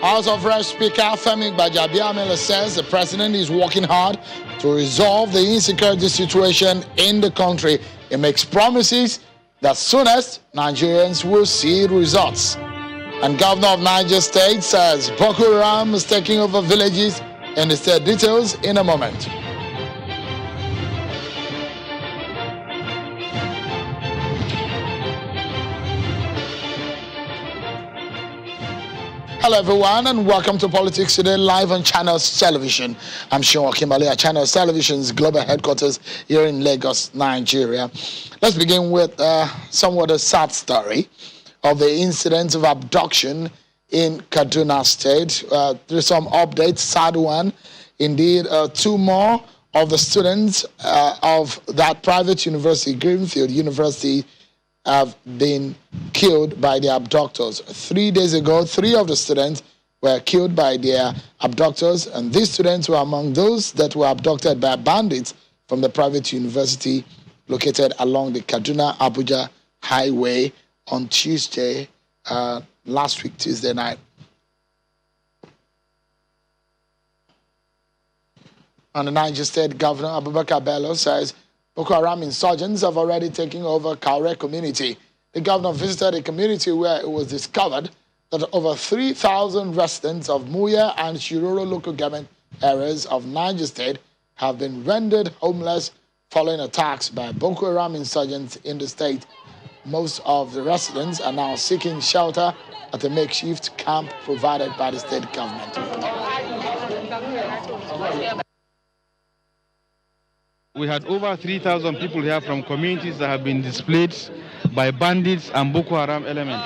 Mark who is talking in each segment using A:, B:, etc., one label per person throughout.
A: House of Reps Speaker Femi Gbajabiamila says the president is working hard to resolve the insecurity situation in the country. He makes promises that soonest Nigerians will see results. And Governor of Niger State says Boko Haram is taking over villages in the state. Details in a moment. Hello everyone and welcome to Politics Today live on Channels Television. I'm Sean Kimberley at Channels Television's global headquarters here in Lagos, Nigeria. Let's begin with somewhat a sad story of the incident of abduction in Kaduna State. There's some updates, sad one. Indeed, 2 more of the students of that private university, Greenfield University, have been killed by their abductors. 3 days ago, 3 of the students were killed by their abductors, and these students were among those that were abducted by bandits from the private university located along the Kaduna-Abuja highway on Tuesday, last week, Tuesday night. And the Niger State Governor Abubakar Bello says Boko Haram insurgents have already taken over Kaure community. The governor visited a community where it was discovered that over 3,000 residents of Muya and Shiroro local government areas of Niger State have been rendered homeless following attacks by Boko Haram insurgents in the state. Most of the residents are now seeking shelter at a makeshift camp provided by the state government.
B: We had over 3,000 people here from communities that have been displaced by bandits and Boko Haram elements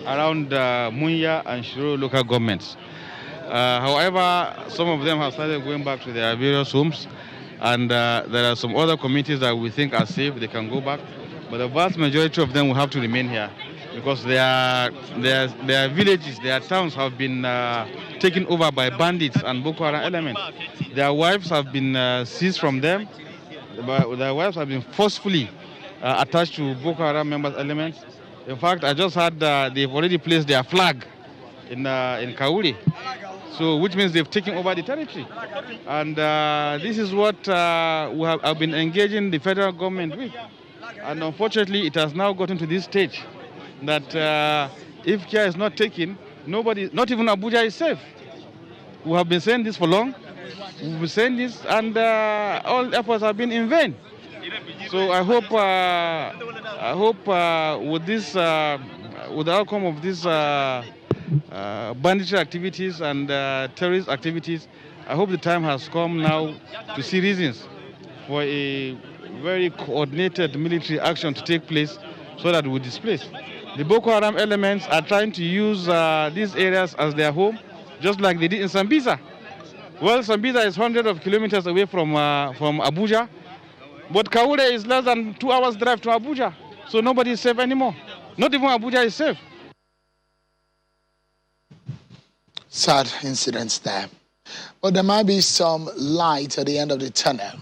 B: around Munya and Shiro local governments. However, some of them have started going back to their various homes, and there are some other communities that we think are safe, they can go back. But the vast majority of them will have to remain here because their villages, their towns have been taken over by bandits and Boko Haram elements. Their wives have been seized from them. Their wives have been forcefully attached to Boko Haram members' elements. In fact, I just heard they've already placed their flag in Kauri, so which means they've taken over the territory. And this is what I've been engaging the federal government with. And unfortunately, it has now gotten to this stage that if care is not taken, nobody, not even Abuja, is safe. We have been saying this for long. We've been saying this, and all efforts have been in vain. So I hope with this, with the outcome of these banditry activities and terrorist activities, I hope the time has come now to see reasons for a very coordinated military action to take place so that we displace. The Boko Haram elements are trying to use these areas as their home, just like they did in Sambisa. Well, Sambisa is hundreds of kilometers away from Abuja, but Kaure is less than 2 hours drive to Abuja, so nobody is safe anymore. Not even Abuja is safe.
A: Sad incidents there. But there might be some light at the end of the tunnel.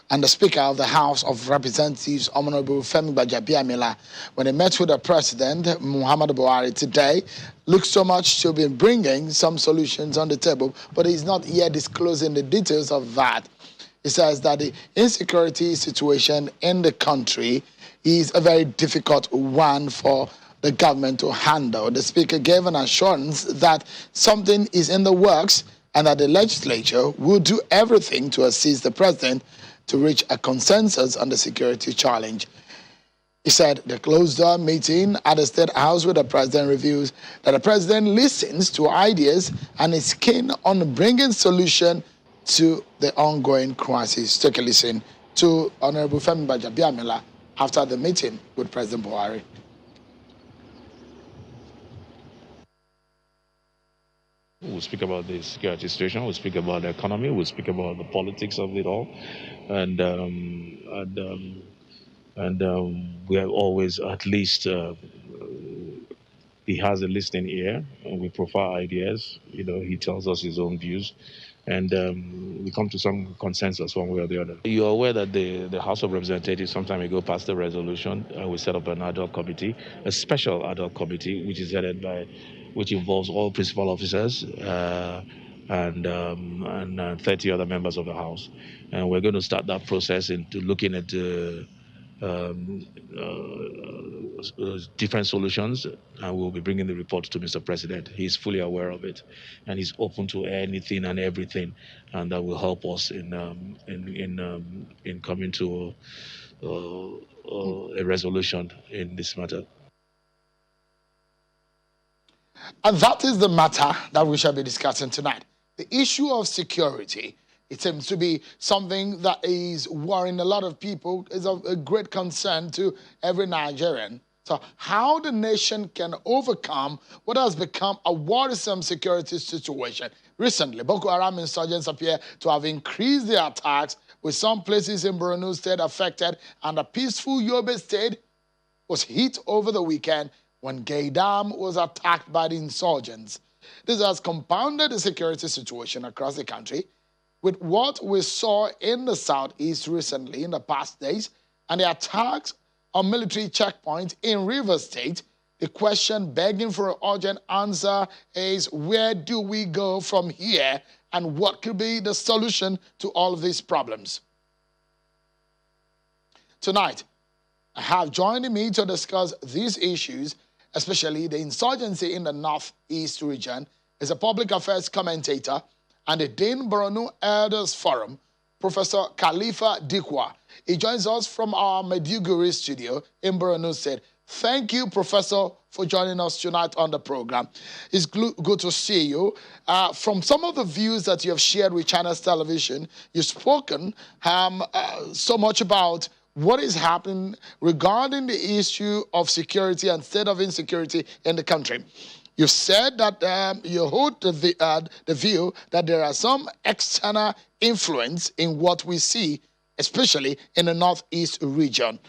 A: And the Speaker of the House of Representatives, Honorable Femi Gbajabiamila, when he met with the President, Muhammadu Buhari, today, looks so much to be bringing some solutions on the table, but he's not yet disclosing the details of that. He says that the insecurity situation in the country is a very difficult one for the government to handle. The Speaker gave an assurance that something is in the works and that the legislature will do everything to assist the President to reach a consensus on the security challenge. He said the closed-door meeting at the State House with the President reveals that the President listens to ideas and is keen on bringing solution to the ongoing crisis. Take a listen to Honorable Femi Gbajabiamila after the meeting with President Buhari.
C: We'll speak about the security situation, we'll speak about the economy, we'll speak about the politics of it all. And we have always, at least, he has a listening ear, and we profile ideas. You know, he tells us his own views. and we come to some consensus one way or the other. You're aware that the House of Representatives some time ago passed a resolution. We set up an ad hoc committee, a special ad hoc committee, which involves all principal officers and 30 other members of the House. And we're going to start that process into looking at um, different solutions, and we'll be bringing the report to Mr. President. He's fully aware of it, and he's open to anything and everything, and that will help us in coming to a resolution in this matter.
A: And that is the matter that we shall be discussing tonight. The issue of security. It seems to be something that is worrying a lot of people, is of a great concern to every Nigerian. So how the nation can overcome what has become a worrisome security situation. Recently, Boko Haram insurgents appear to have increased their attacks, with some places in Borno State affected, and a peaceful Yobe State was hit over the weekend when Gaidam was attacked by the insurgents. This has compounded the security situation across the country, with what we saw in the southeast recently in the past days and the attacks on military checkpoints in Rivers State. The question begging for an urgent answer is, where do we go from here, and what could be the solution to all of these problems? Tonight, I have joining me to discuss these issues, especially the insurgency in the northeast region, is a public affairs commentator and the Dean Borno Elders Forum, Professor Khalifa Dikwa. He joins us from our Maiduguri studio in Borno State. Thank you, Professor, for joining us tonight on the program. It's good to see you. From some of the views that you have shared with China's television, you've spoken so much about what is happening regarding the issue of security and state of insecurity in the country. You said that you hold the view that there are some external influence in what we see, especially in the northeast region.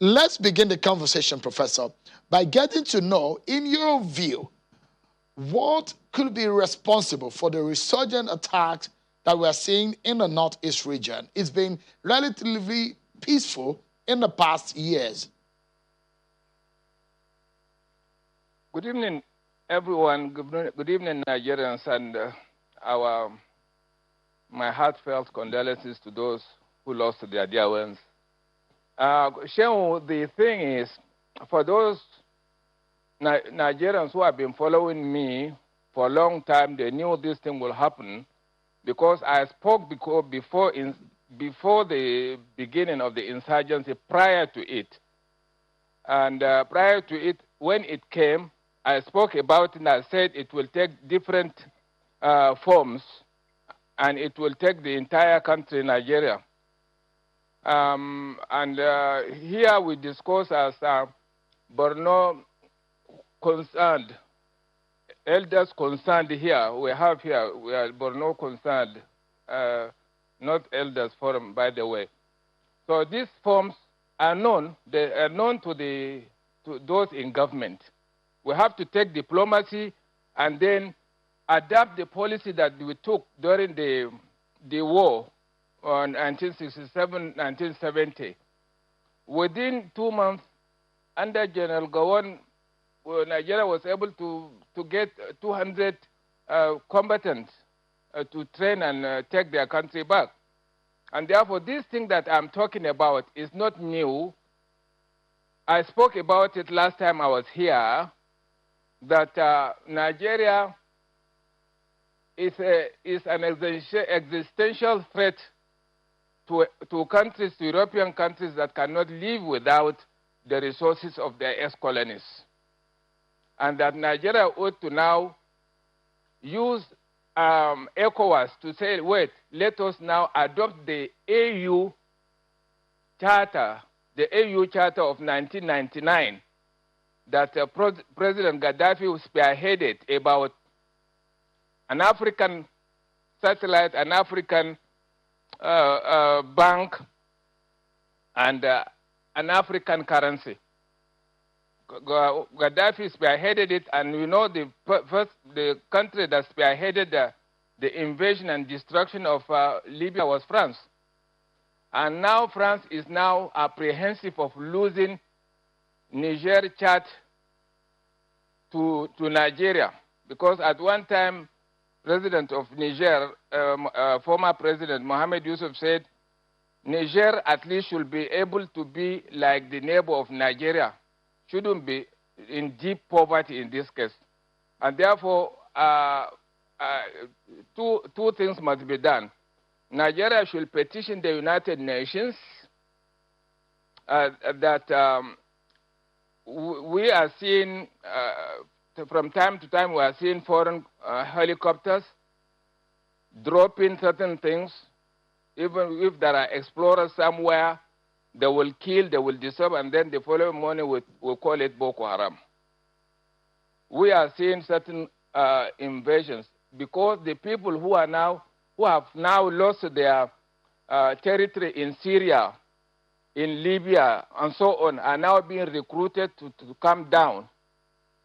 A: Let's begin the conversation, Professor, by getting to know, in your view, what could be responsible for the resurgent attacks that we are seeing in the northeast region. It's been relatively peaceful in the past years.
D: Good evening, everyone. Good evening, Nigerians, and my heartfelt condolences to those who lost their dear ones. Shehu, the thing is, for those Nigerians who have been following me for a long time, they knew this thing will happen because I spoke before the beginning of the insurgency, prior to it. And prior to it, when it came, I spoke about it and I said it will take different forms and it will take the entire country, Nigeria. Here we discuss as Borno concerned, elders concerned here. We are Borno concerned, not elders forum, by the way. So these forms are known. They are known to those in government. We have to take diplomacy and then adapt the policy that we took during the war on 1967, 1970. Within 2 months, under General Gowon, Nigeria was able to get 200 combatants to train and take their country back. And therefore, this thing that I'm talking about is not new. I spoke about it last time I was here, that Nigeria is an existential threat to countries, to European countries that cannot live without the resources of their ex-colonies. And that Nigeria ought to now use ECOWAS to say, wait, let us now adopt the AU Charter, the AU Charter of 1999, that President Gaddafi spearheaded about an African satellite, an African bank, and an African currency. Gaddafi spearheaded it, and we know the country that spearheaded the invasion and destruction of Libya was France. And now France is now apprehensive of losing Niger, Chad to Nigeria. Because at one time, President of Niger, former President Mohamed Yusuf said, Niger at least should be able to be like the neighbor of Nigeria, shouldn't be in deep poverty in this case. And therefore, two things must be done. Nigeria should petition the United Nations that we are seeing, from time to time, we are seeing foreign helicopters dropping certain things. Even if there are explorers somewhere, they will kill, they will disturb, and then the following morning we'll call it Boko Haram. We are seeing certain invasions because the people who have now lost their territory in Syria, in Libya, and so on, are now being recruited to come down,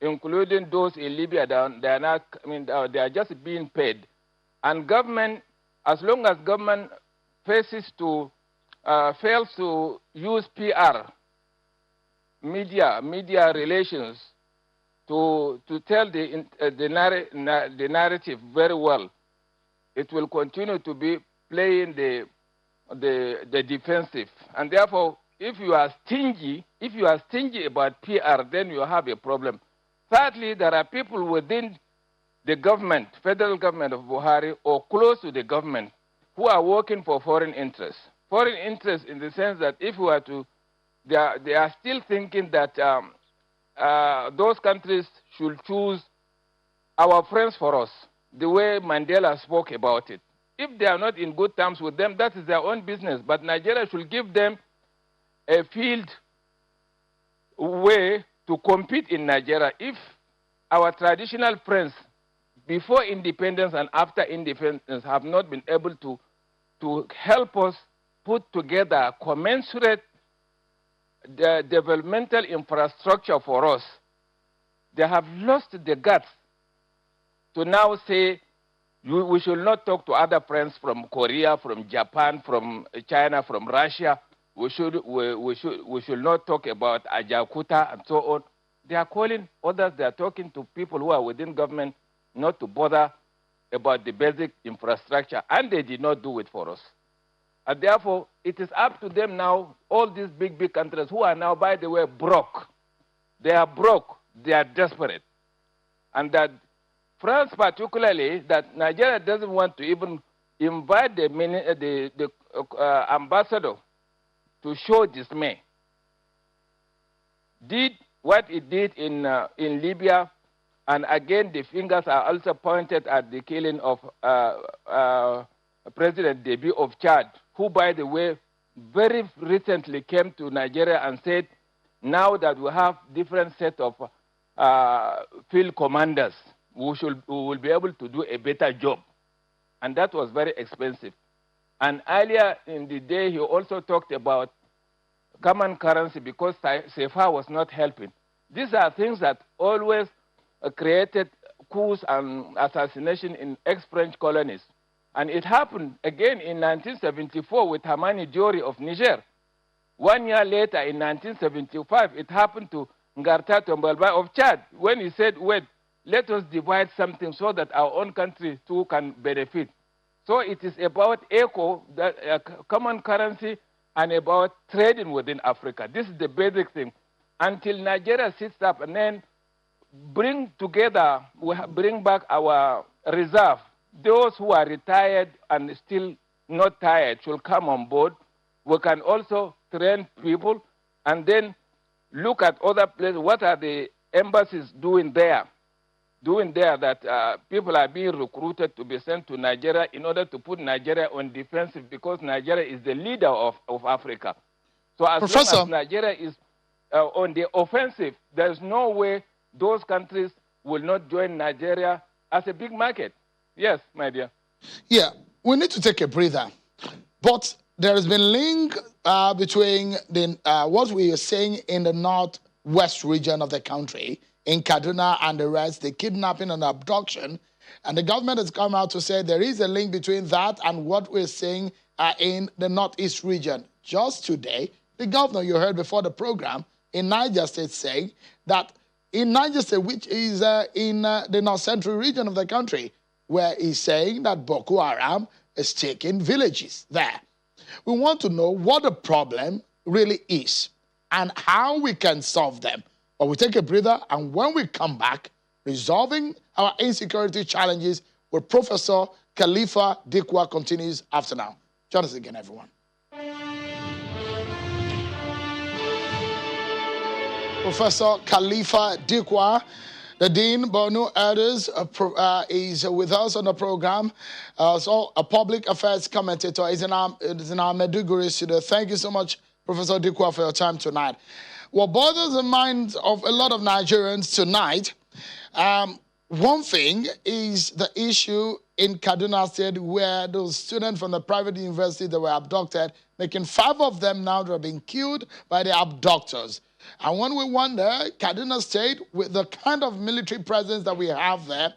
D: including those in Libya. They are not. I mean, they are just being paid, and government, as long as government fails to use PR, media relations to tell the narrative very well, it will continue to be playing the defensive. And therefore, if you are stingy about PR, then you have a problem. Thirdly, there are people within the government, federal government of Buhari, or close to the government, who are working for foreign interests. Foreign interests in the sense that if we are to, they are still thinking that those countries should choose our friends for us, the way Mandela spoke about it. If they are not in good terms with them, that is their own business. But Nigeria should give them a field way to compete in Nigeria. If our traditional friends, before independence and after independence, have not been able to help us put together commensurate the developmental infrastructure for us, they have lost the guts to now say we should not talk to other friends from Korea, from Japan, from China, from Russia. We should not talk about Ajakuta and so on. They are calling others. They are talking to people who are within government not to bother about the basic infrastructure, and they did not do it for us. And therefore, it is up to them now, all these big countries who are now, by the way, broke. They are broke. They are desperate. And that France particularly, that Nigeria doesn't want to even invite the ambassador to show dismay. Did what it did in Libya, and again the fingers are also pointed at the killing of President Deby of Chad, who, by the way, very recently came to Nigeria and said, now that we have different set of field commanders, we will be able to do a better job. And that was very expensive. And earlier in the day, he also talked about common currency because CFA was not helping. These are things that always created coups and assassination in ex-French colonies. And it happened again in 1974 with Hamani Diori of Niger. 1 year later, in 1975, it happened to Ngarta Tombalba of Chad, when he said, wait, let us divide something so that our own country too can benefit. So it is about common currency, and about trading within Africa. This is the basic thing. Until Nigeria sits up and then bring back our reserve, those who are retired and still not tired should come on board. We can also train people and then look at other places. What are the embassies doing there? That people are being recruited to be sent to Nigeria in order to put Nigeria on defensive, because Nigeria is the leader of Africa. So as long as Nigeria is on the offensive, there's no way those countries will not join Nigeria as a big market. Yes, my dear.
A: Yeah, we need to take a breather. But there has been link between what we are saying in the northwest region of the country, in Kaduna and the rest, the kidnapping and abduction, And the government has come out to say there is a link between that and what we're seeing in the northeast region. Just today, the governor you heard before the program in Niger State saying that in Niger State, which is in the north central region of the country, where he's saying that Boko Haram is taking villages there. We want to know what the problem really is and how we can solve them. But we take a breather, and when we come back, resolving our insecurity challenges with Professor Khalifa Dikwa continues after now. Join us again, everyone. Professor Khalifa Dikwa, the Dean Borno Elders, is with us on the program. So a public affairs commentator is in our Maiduguri studio. Thank you so much, Professor Dikwa, for your time tonight. What bothers the minds of a lot of Nigerians tonight, one thing is the issue in Kaduna State where those students from the private university that were abducted, making 5 of them now that are being killed by the abductors. And when we wonder, Kaduna State, with the kind of military presence that we have there,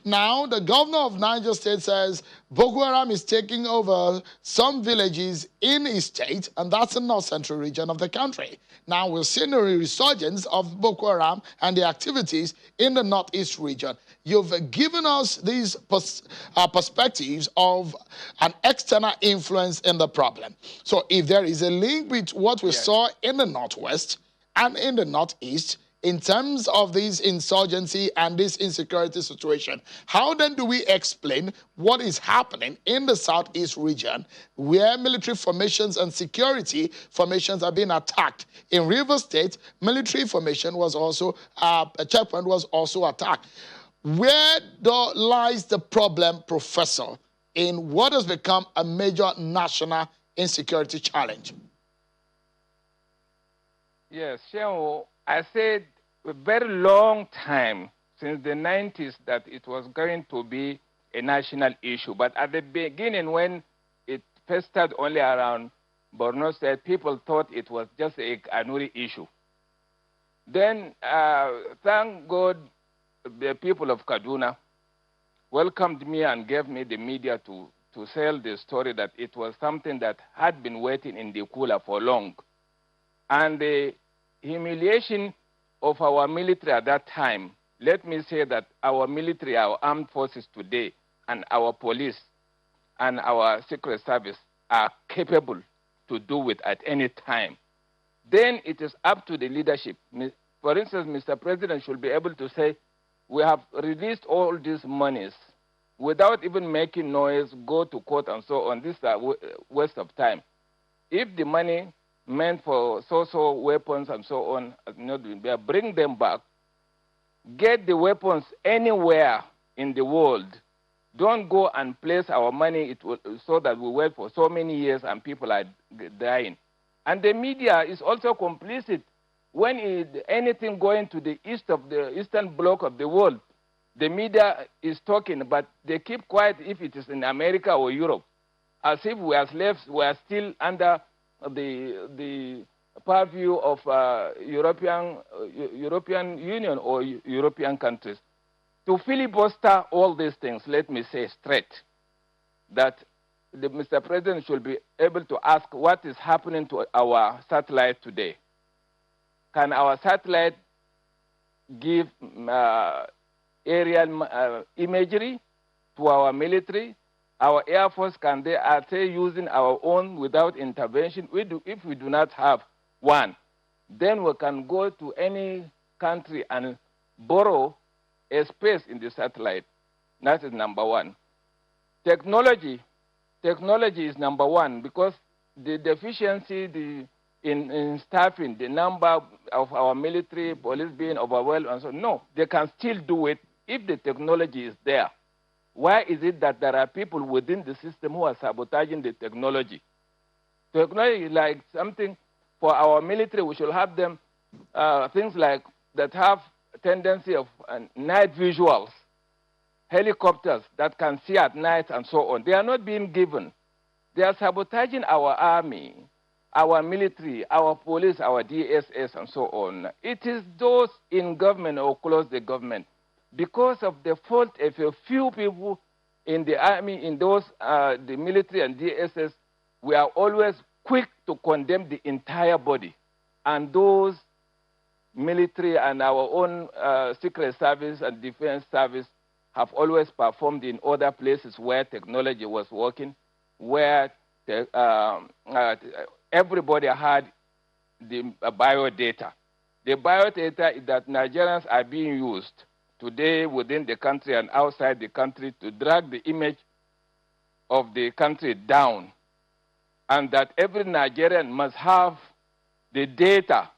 A: now the governor of Niger State says Boko Haram is taking over some villages in his state, and that's the north central region of the country. Now we're seeing a resurgence of Boko Haram and the activities in the northeast region. You've given us these perspectives of an external influence in the problem. So if there is a link between what we saw in the northwest and in the northeast, in terms of this insurgency and this insecurity situation, how then do we explain what is happening in the southeast region where military formations and security formations are being attacked? In Rivers State, military formation was also, a checkpoint was also attacked. Where lies the problem, Professor, in what has become a major national insecurity challenge?
D: Yes, Shehu, I said a very long time, since the 90s, that it was going to be a national issue. But at the beginning, when it festered only around Borno State, people thought it was just a Kanuri issue. Then, thank God, the people of Kaduna welcomed me and gave me the media to sell the story that it was something that had been waiting in the cooler for long. And the humiliation of our military at that time, let me say that our military, our armed forces today, and our police and our secret service are capable to do it at any time. Then it is up to the leadership. For instance, Mr. President should be able to say, we have released all these monies without even making noise, go to court and so on. This is a waste of time. If the money meant for so-so weapons and so on, bring them back. Get the weapons anywhere in the world. Don't go and place our money so that we wait for so many years and people are dying. And the media is also complicit. When anything going to the east of the eastern bloc of the world, the media is talking, but they keep quiet if it is in America or Europe, as if we are slaves, we are still under the purview of European Union or European countries. To filibuster all these things, let me say straight that Mr. President should be able to ask what is happening to our satellite today. Can our satellite give aerial imagery to our military? Our Air Force, are they using our own without intervention? If we do not have one, then we can go to any country and borrow a space in the satellite. That is number one. Technology is number one, because the deficiency in staffing, the number of our military, police being overwhelmed and so on. No, they can still do it if the technology is there. Why is it that there are people within the system who are sabotaging the technology? Technology is like something for our military. We should have them, things like that have a tendency of night visuals, helicopters that can see at night and so on. They are not being given. They are sabotaging our army, our military, our police, our DSS, and so on. It is those in government or close the government because of the fault of a few people in the army, in those, the military and DSS, we are always quick to condemn the entire body. And those military and our own secret service and defense service have always performed in other places where technology was working, where everybody had the biodata. The biodata is that Nigerians are being used today within the country and outside the country to drag the image of the country down, and that every Nigerian must have the data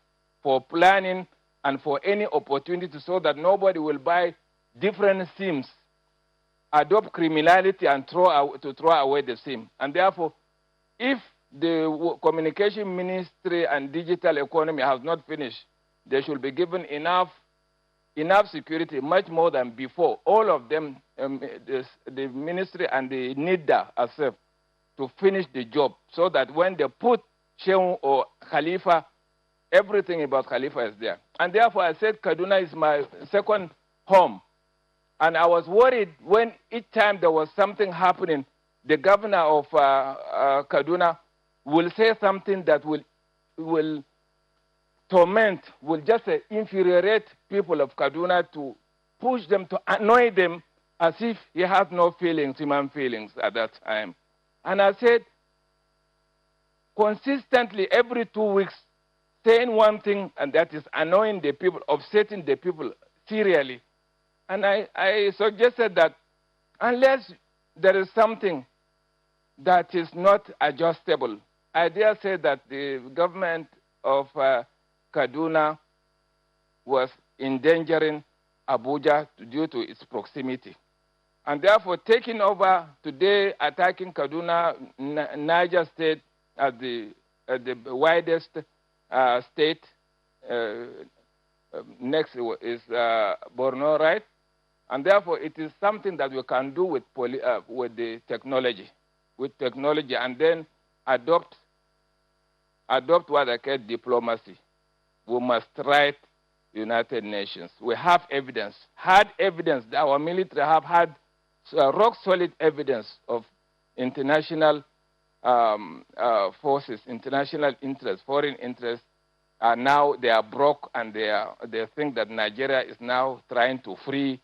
D: for planning and for any opportunity so that nobody will buy different SIMs, adopt criminality and throw away the SIM. And therefore, if the communication ministry and digital economy has not finished, they should be given enough security, much more than before. All of them, the ministry and the NIDA herself, to finish the job so that when they put Shehu or Khalifa, everything about Khalifa is there. And therefore, I said Kaduna is my second home. And I was worried when each time there was something happening, the governor of Kaduna will say something that will torment, will just infuriate people of Kaduna, to push them, to annoy them, as if he has no feelings, human feelings at that time. And I said, consistently, every 2 weeks, saying one thing, and that is annoying the people, upsetting the people serially. And I suggested that unless there is something that is not adjustable, I dare say that the government of Kaduna was endangering Abuja due to its proximity. And therefore, taking over today, attacking Kaduna, Niger State as the widest state, next is Borno, right? And therefore, it is something that we can do with the technology, and then adopt what I call diplomacy. We must write United Nations. We have evidence, hard evidence. Our military have had rock solid evidence of international forces, international interests, foreign interests. Now they are broke, and they think that Nigeria is now trying to free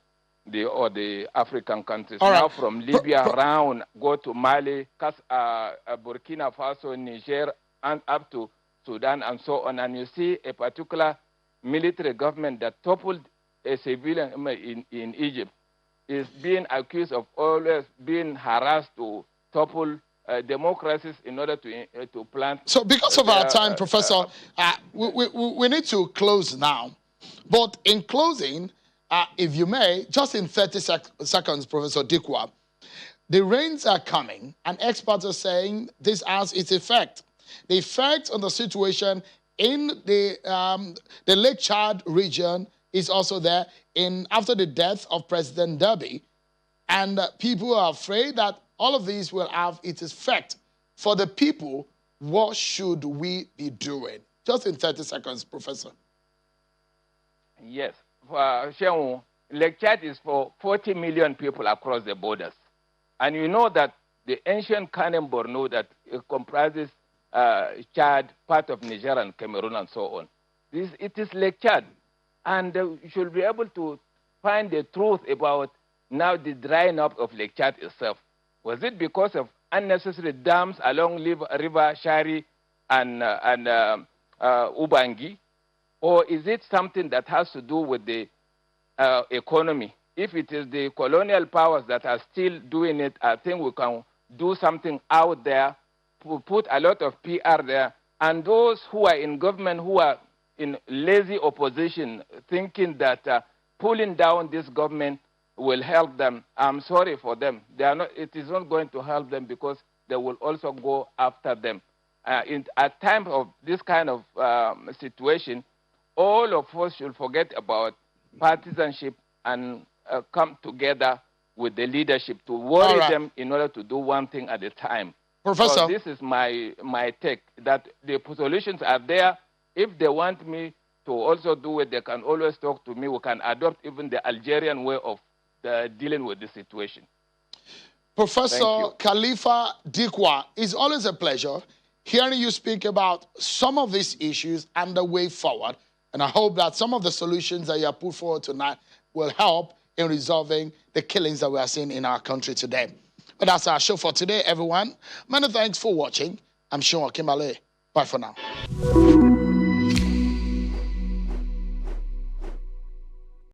D: the African countries.
A: All right.
D: Now from Libya around, go to Mali, Burkina Faso, Niger, and up to Sudan and so on. And you see a particular military government that toppled a civilian in Egypt is being accused of always being harassed to topple democracies in order to plant.
A: So because of our time, Professor, we need to close now. But in closing, if you may, just in 30 seconds, Professor Dikwa, the rains are coming, and experts are saying this has its effect. The effect on the situation in the Lake Chad region is also there after the death of President Derby. And people are afraid that all of these will have its effect. For the people, what should we be doing? Just in 30 seconds, Professor.
D: Yes. Lake Chad is for 40 million people across the borders. And you know that the ancient Kanem Borno that comprises Chad, part of Niger and Cameroon and so on, it is Lake Chad. And you should be able to find the truth about now the drying up of Lake Chad itself. Was it because of unnecessary dams along River Shari and Ubangi? Or is it something that has to do with the economy? If it is the colonial powers that are still doing it, I think we can do something out there, put a lot of PR there. And those who are in government, who are in lazy opposition, thinking that pulling down this government will help them, I'm sorry for them. It is not going to help them, because they will also go after them. At times of this kind of situation, all of us should forget about partisanship and come together with the leadership to worry them in order to do one thing at a time.
A: Professor.
D: So this is my take, that the solutions are there. If they want me to also do it, they can always talk to me. We can adopt even the Algerian way of dealing with the situation.
A: Professor Khalifa Dikwa, it's always a pleasure hearing you speak about some of these issues and the way forward. And I hope that some of the solutions that you have put forward tonight will help in resolving the killings that we are seeing in our country today. But that's our show for today, everyone. Many thanks for watching. I'm Sean Kimale. Bye for now.